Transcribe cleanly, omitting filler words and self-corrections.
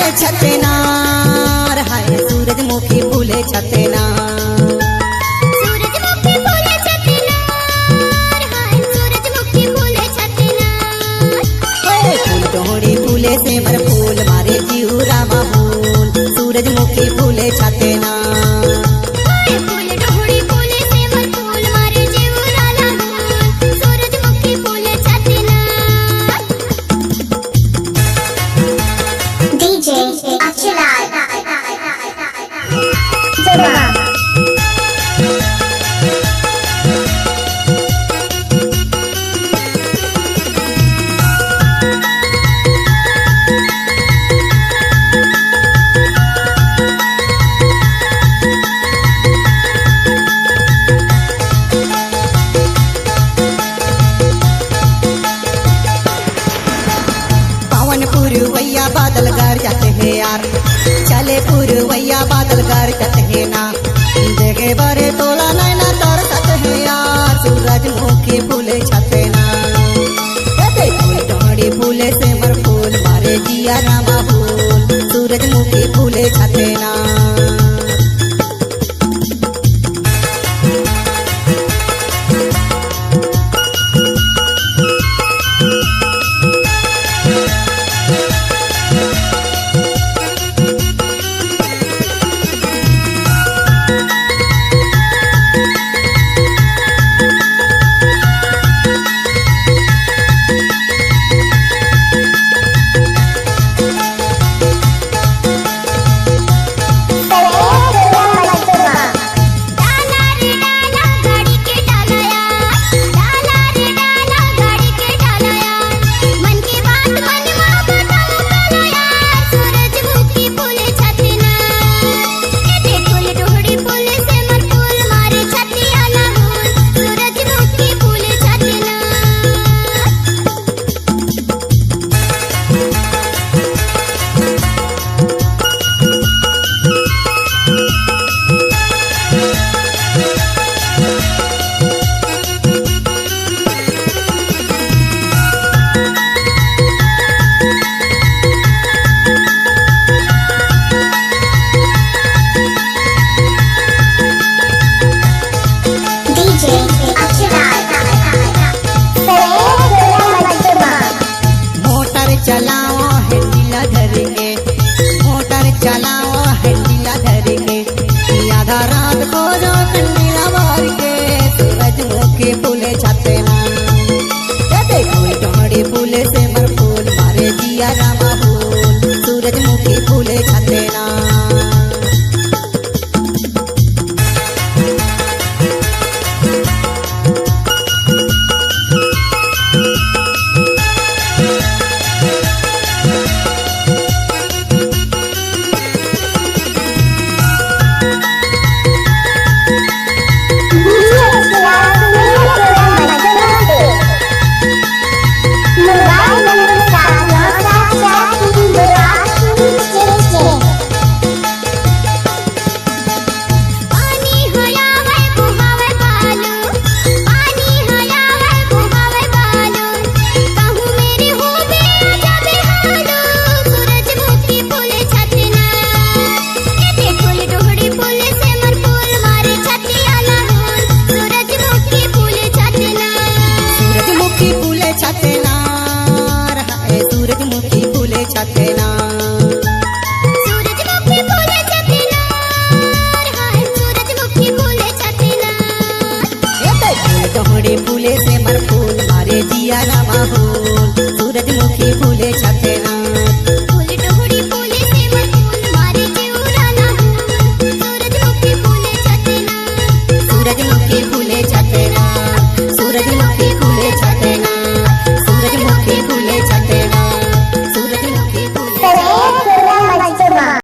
फूले छतेनार, हाय सूरजमुखी फूले छतेनार। सूरजमुखी फूले छतेनार, हाय सूरजमुखी फूले छतेनार। फूल डोहड़ी फूले से मर फूल मारे जीवरा फूल, सूरजमुखी फूले छतेनार। फूल डोहड़ी फूले से मर फूल मारे जीवरा फूल, सूरजमुखी फूले छतेनार। DJ Achilal पुरवैया बादल घर जाते हैं यार, चले पुरवैया बादल घर जाते हैं ना, देखे बड़े तोला नैना तर सकते हैं यार, सूरजमुखी फूले छते ना। फूल डोहड़ी फूले से मर फूल मारे जिया रामा फूल, सूरजमुखी फूले छते ना। चलाओ हैंडिला धर के, मोटर चलाओ हैंडिला धर के, आधा रात को जो कंडीला मार के, सूरजमुखी फूले छते ना। फूल डोहड़ी फूले से मर फूल मारे जिया रामा फूल, सूरजमुखी फूले छते ना। सूरजमुखी फूले छतेनार, सूरजमुखी फूले छतेनार, हाय सूरजमुखी फूले छतेनार। फूल डोहड़ी फूले से मर फूल मारे जिया रामा फूल,